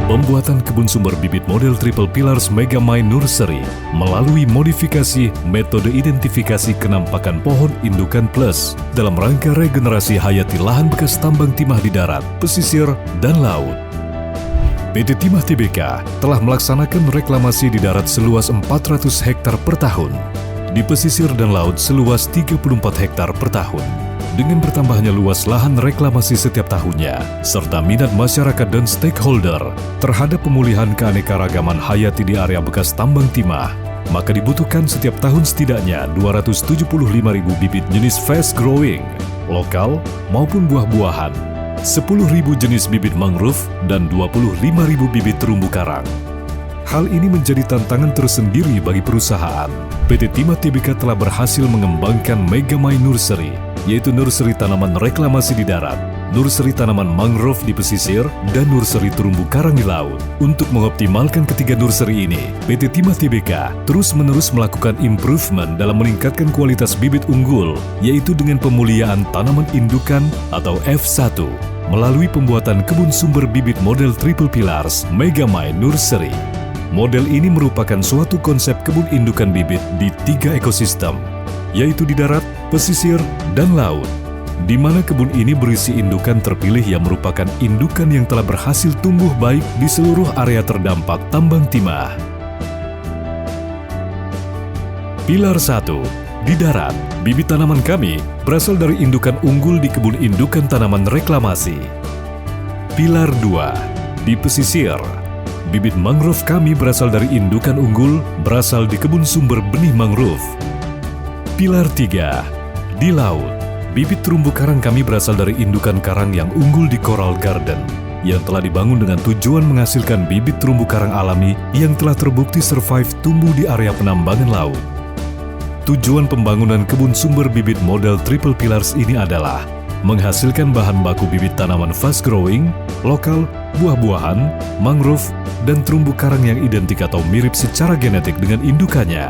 Pembuatan kebun sumber bibit model Triple Pillars Megamine Nursery melalui modifikasi metode identifikasi kenampakan pohon indukan plus dalam rangka regenerasi hayati lahan bekas tambang timah di darat, pesisir, dan laut. PT Timah Tbk telah melaksanakan reklamasi di darat seluas 400 hektar per tahun, di pesisir dan laut seluas 34 hektar per tahun. Dengan bertambahnya luas lahan reklamasi setiap tahunnya, serta minat masyarakat dan stakeholder terhadap pemulihan keanekaragaman hayati di area bekas tambang timah, maka dibutuhkan setiap tahun setidaknya 275.000 bibit jenis fast growing, lokal maupun buah-buahan, 10.000 jenis bibit mangrove, dan 25.000 bibit terumbu karang. Hal ini menjadi tantangan tersendiri bagi perusahaan. PT Timah Tbk telah berhasil mengembangkan Megamine Nursery, yaitu nursery tanaman reklamasi di darat, nursery tanaman mangrove di pesisir, dan nursery terumbu karang di laut. Untuk mengoptimalkan ketiga nursery ini, PT Timah Tbk terus-menerus melakukan improvement dalam meningkatkan kualitas bibit unggul, yaitu dengan pemuliaan tanaman indukan atau F1, melalui pembuatan kebun sumber bibit model Triple Pillars Megamine Nursery. Model ini merupakan suatu konsep kebun indukan bibit di 3 ekosistem, yaitu di darat, pesisir, dan laut, di mana kebun ini berisi indukan terpilih yang merupakan indukan yang telah berhasil tumbuh baik di seluruh area terdampak tambang timah. Pilar 1. Di darat, bibit tanaman kami berasal dari indukan unggul di kebun indukan tanaman reklamasi. Pilar 2. Di pesisir, bibit mangrove kami berasal dari indukan unggul berasal di kebun sumber benih mangrove. Pilar 3. Di laut, bibit terumbu karang kami berasal dari indukan karang yang unggul di Coral Garden, yang telah dibangun dengan tujuan menghasilkan bibit terumbu karang alami yang telah terbukti survive tumbuh di area penambangan laut. Tujuan pembangunan kebun sumber bibit model Triple Pillars ini adalah menghasilkan bahan baku bibit tanaman fast growing, lokal, buah-buahan, mangrove, dan terumbu karang yang identik atau mirip secara genetik dengan indukannya.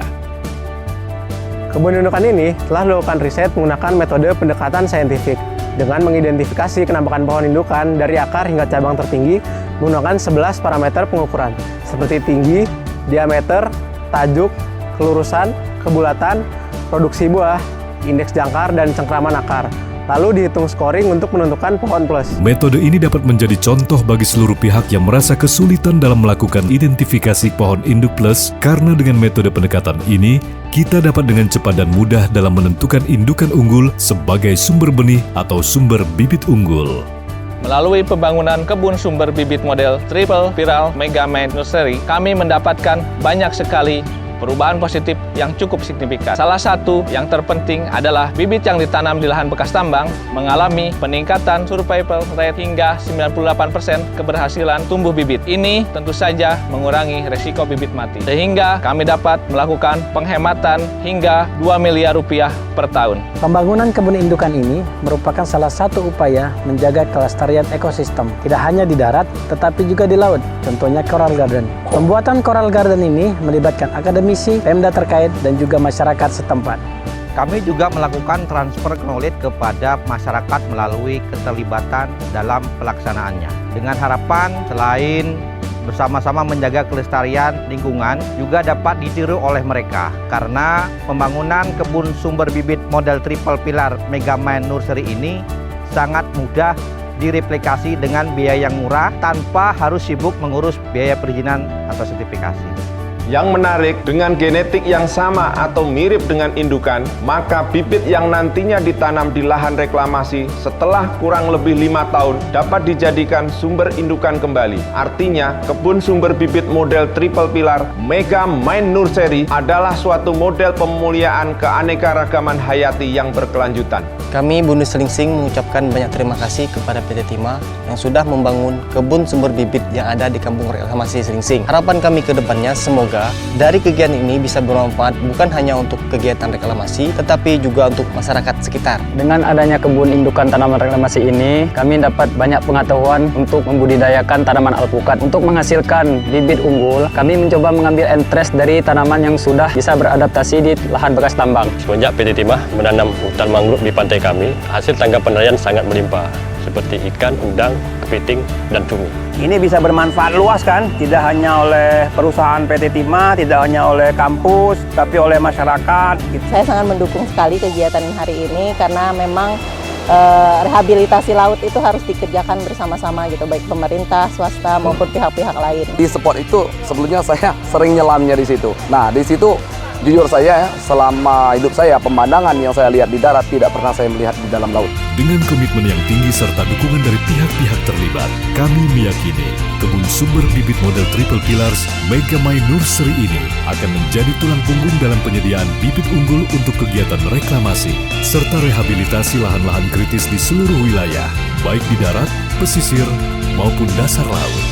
Kebun indukan ini telah dilakukan riset menggunakan metode pendekatan saintifik dengan mengidentifikasi kenampakan pohon indukan dari akar hingga cabang tertinggi menggunakan 11 parameter pengukuran seperti tinggi, diameter, tajuk, kelurusan, kebulatan, produksi buah, indeks jangkar, dan cengkraman akar. Lalu dihitung scoring untuk menentukan pohon plus. Metode ini dapat menjadi contoh bagi seluruh pihak yang merasa kesulitan dalam melakukan identifikasi pohon induk plus, karena dengan metode pendekatan ini, kita dapat dengan cepat dan mudah dalam menentukan indukan unggul sebagai sumber benih atau sumber bibit unggul. Melalui pembangunan kebun sumber bibit model Triple Pillars Megamine Nursery, kami mendapatkan banyak sekali perubahan positif yang cukup signifikan. Salah satu yang terpenting adalah bibit yang ditanam di lahan bekas tambang mengalami peningkatan survival rate hingga 98% keberhasilan tumbuh bibit. Ini tentu saja mengurangi resiko bibit mati, sehingga kami dapat melakukan penghematan hingga 2 miliar rupiah per tahun. Pembangunan kebun indukan ini merupakan salah satu upaya menjaga kelestarian ekosistem, tidak hanya di darat, tetapi juga di laut, contohnya Coral Garden. Pembuatan Coral Garden ini melibatkan akademisi, Pemda terkait, dan juga masyarakat setempat. Kami juga melakukan transfer knowledge kepada masyarakat melalui keterlibatan dalam pelaksanaannya. Dengan harapan selain bersama-sama menjaga kelestarian lingkungan juga dapat ditiru oleh mereka, karena pembangunan kebun sumber bibit model Triple Pillar Megamine Nursery ini sangat mudah direplikasi dengan biaya yang murah tanpa harus sibuk mengurus biaya perizinan atau sertifikasi. Yang menarik, dengan genetik yang sama atau mirip dengan indukan, maka bibit yang nantinya ditanam di lahan reklamasi setelah kurang lebih 5 tahun dapat dijadikan sumber indukan kembali. Artinya, kebun sumber bibit model Triple Pillar Megamine Nursery adalah suatu model pemuliaan keanekaragaman hayati yang berkelanjutan. Kami Bunda Selingsing mengucapkan banyak terima kasih kepada PT Timah yang sudah membangun kebun sumber bibit yang ada di Kampung Reklamasi Selingsing. Harapan kami ke depannya semoga dari kegiatan ini bisa bermanfaat bukan hanya untuk kegiatan reklamasi, tetapi juga untuk masyarakat sekitar. Dengan adanya kebun indukan tanaman reklamasi ini, kami dapat banyak pengetahuan untuk membudidayakan tanaman alpukat. Untuk menghasilkan bibit unggul, kami mencoba mengambil interest dari tanaman yang sudah bisa beradaptasi di lahan bekas tambang. Semenjak PT Timah menanam hutan mangrove di pantai kami, hasil tangkapan nelayan sangat melimpah. seperti ikan, udang, kepiting, dan cumi. Ini bisa bermanfaat luas kan, tidak hanya oleh perusahaan PT Timah, tidak hanya oleh kampus, tapi oleh masyarakat. Saya sangat mendukung sekali kegiatan hari ini karena memang rehabilitasi laut itu harus dikerjakan bersama-sama gitu, baik pemerintah, swasta maupun pihak-pihak lain. Di spot itu sebelumnya saya sering nyelamnya di situ. Nah, di situ jujur saya selama hidup saya pemandangan yang saya lihat di darat tidak pernah saya melihat di dalam laut. Dengan komitmen yang tinggi serta dukungan dari pihak-pihak terlibat, kami meyakini kebun sumber bibit model Triple Pillars Mega My Nursery ini akan menjadi tulang punggung dalam penyediaan bibit unggul untuk kegiatan reklamasi serta rehabilitasi lahan-lahan kritis di seluruh wilayah, baik di darat, pesisir, maupun dasar laut.